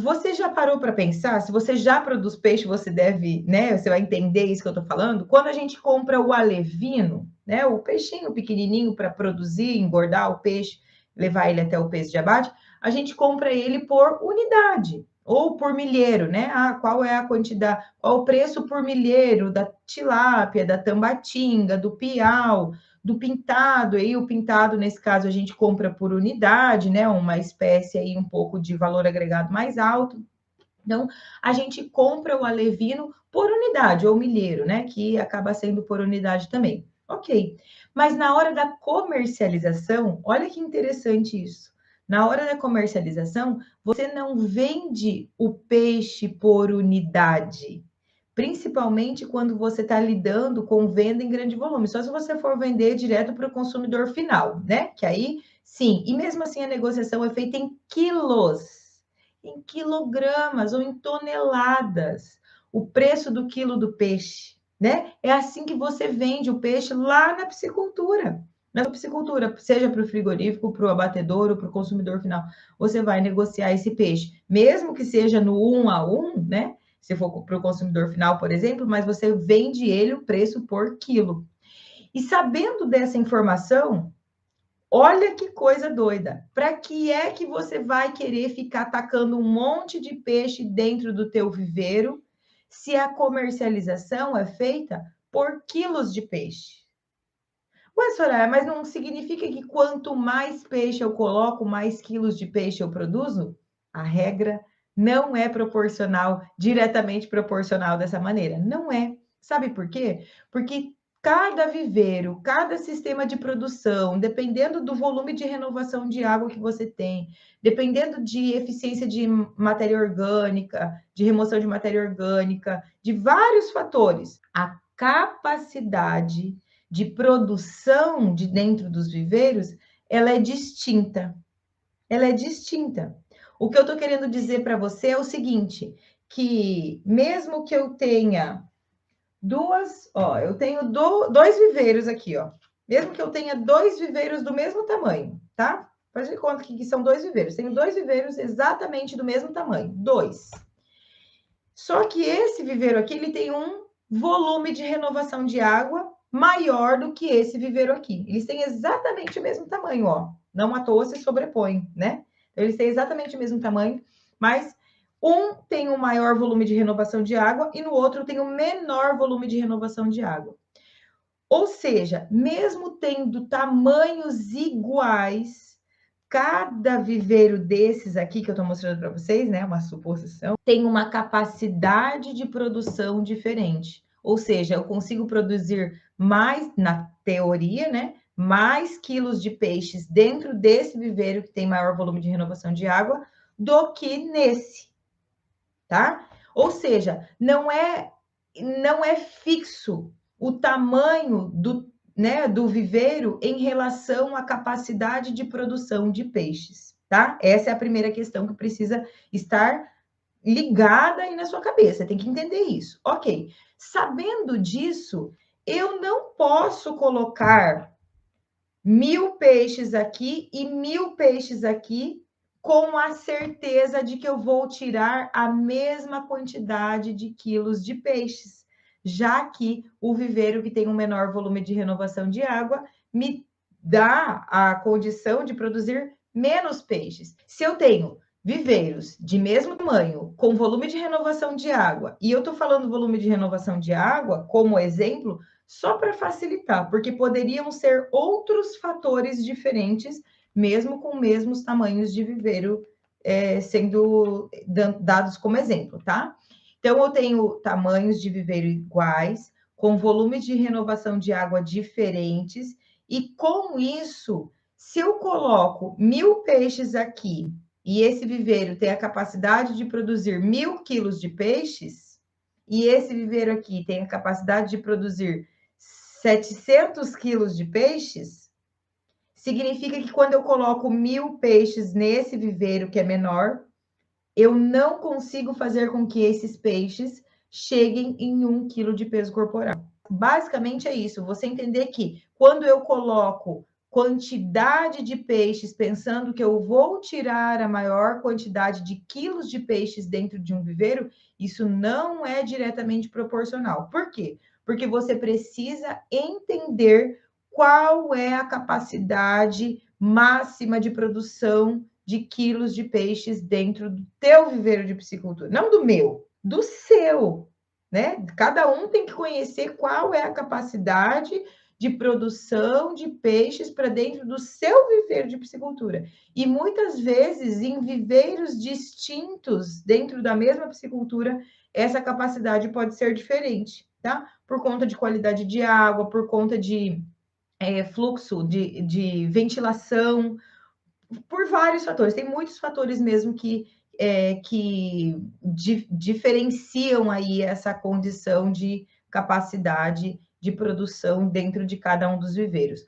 Você já parou para pensar? Se você já produz peixe, você deve, né? Você vai entender isso que eu estou falando. Quando a gente compra o alevino, né? O peixinho pequenininho para produzir, engordar o peixe, levar ele até o peso de abate, a gente compra ele por unidade ou por milheiro, né? Ah, qual é a quantidade, qual o preço por milheiro da tilápia, da tambatinga, do piau, do pintado, aí o pintado, nesse caso, a gente compra por unidade, né? Uma espécie aí um pouco de valor agregado mais alto. Então, a gente compra o alevino por unidade, ou milheiro, né? Que acaba sendo por unidade também. Ok. Mas na hora da comercialização, olha que interessante isso. Na hora da comercialização, você não vende o peixe por unidade, principalmente quando você está lidando com venda em grande volume. Só se você for vender direto para o consumidor final, né? Que aí, sim. E mesmo assim, a negociação é feita em quilos, em quilogramas ou em toneladas. O preço do quilo do peixe, né? É assim que você vende o peixe lá na piscicultura. Na piscicultura, seja para o frigorífico, para o abatedor ou para o consumidor final, você vai negociar esse peixe, mesmo que seja no 1 a 1, né? Se for para o consumidor final, por exemplo, mas você vende ele o preço por quilo. E sabendo dessa informação, olha que coisa doida. Para que é que você vai querer ficar atacando um monte de peixe dentro do teu viveiro se a comercialização é feita por quilos de peixe? Ué, Soraya, mas não significa que quanto mais peixe eu coloco, mais quilos de peixe eu produzo? A regra não é proporcional, diretamente proporcional dessa maneira. Não é. Sabe por quê? Porque cada viveiro, cada sistema de produção, dependendo do volume de renovação de água que você tem, dependendo de eficiência de matéria orgânica, de remoção de matéria orgânica, de vários fatores, a capacidade de produção de dentro dos viveiros, ela é distinta. Ela é distinta. O que eu estou querendo dizer para você é o seguinte, que mesmo que eu tenha eu tenho dois viveiros aqui, ó. Mesmo que eu tenha dois viveiros do mesmo tamanho, tá? Faz de conta que são dois viveiros. Tenho dois viveiros exatamente do mesmo tamanho, dois. Só que esse viveiro aqui, ele tem um volume de renovação de água maior do que esse viveiro aqui. Eles têm exatamente o mesmo tamanho, ó. Não à toa se sobrepõem, né? Então, eles têm exatamente o mesmo tamanho, mas um tem um maior volume de renovação de água e no outro tem um menor volume de renovação de água. Ou seja, mesmo tendo tamanhos iguais, cada viveiro desses aqui que eu estou mostrando para vocês, né, uma suposição, tem uma capacidade de produção diferente. Ou seja, eu consigo produzir mais, na teoria, né, mais quilos de peixes dentro desse viveiro que tem maior volume de renovação de água do que nesse, tá? Ou seja, não é fixo o tamanho do viveiro em relação à capacidade de produção de peixes, tá? Essa é a primeira questão que precisa estar ligada aí na sua cabeça, tem que entender isso. Ok, sabendo disso, eu não posso colocar 1000 peixes aqui e 1000 peixes aqui com a certeza de que eu vou tirar a mesma quantidade de quilos de peixes, já que o viveiro que tem um menor volume de renovação de água me dá a condição de produzir menos peixes. Se eu tenho viveiros de mesmo tamanho, com volume de renovação de água, e eu estou falando volume de renovação de água como exemplo, só para facilitar, porque poderiam ser outros fatores diferentes, mesmo com mesmos tamanhos de viveiro sendo dados como exemplo, tá? Então, eu tenho tamanhos de viveiro iguais, com volumes de renovação de água diferentes, e com isso, se eu coloco 1000 peixes aqui, e esse viveiro tem a capacidade de produzir 1000 quilos de peixes, e esse viveiro aqui tem a capacidade de produzir 700 quilos de peixes, significa que quando eu coloco 1000 peixes nesse viveiro que é menor, eu não consigo fazer com que esses peixes cheguem em 1 quilo de peso corporal. Basicamente é isso, você entender que quando eu coloco quantidade de peixes, pensando que eu vou tirar a maior quantidade de quilos de peixes dentro de um viveiro, isso não é diretamente proporcional. Por quê? Porque você precisa entender qual é a capacidade máxima de produção de quilos de peixes dentro do teu viveiro de piscicultura, não do meu, do seu, né? Cada um tem que conhecer qual é a capacidade de produção de peixes para dentro do seu viveiro de piscicultura. E muitas vezes, em viveiros distintos, dentro da mesma piscicultura, essa capacidade pode ser diferente, tá? Por conta de qualidade de água, por conta de fluxo de ventilação, por vários fatores. Tem muitos fatores mesmo que diferenciam aí essa condição de capacidade de produção dentro de cada um dos viveiros.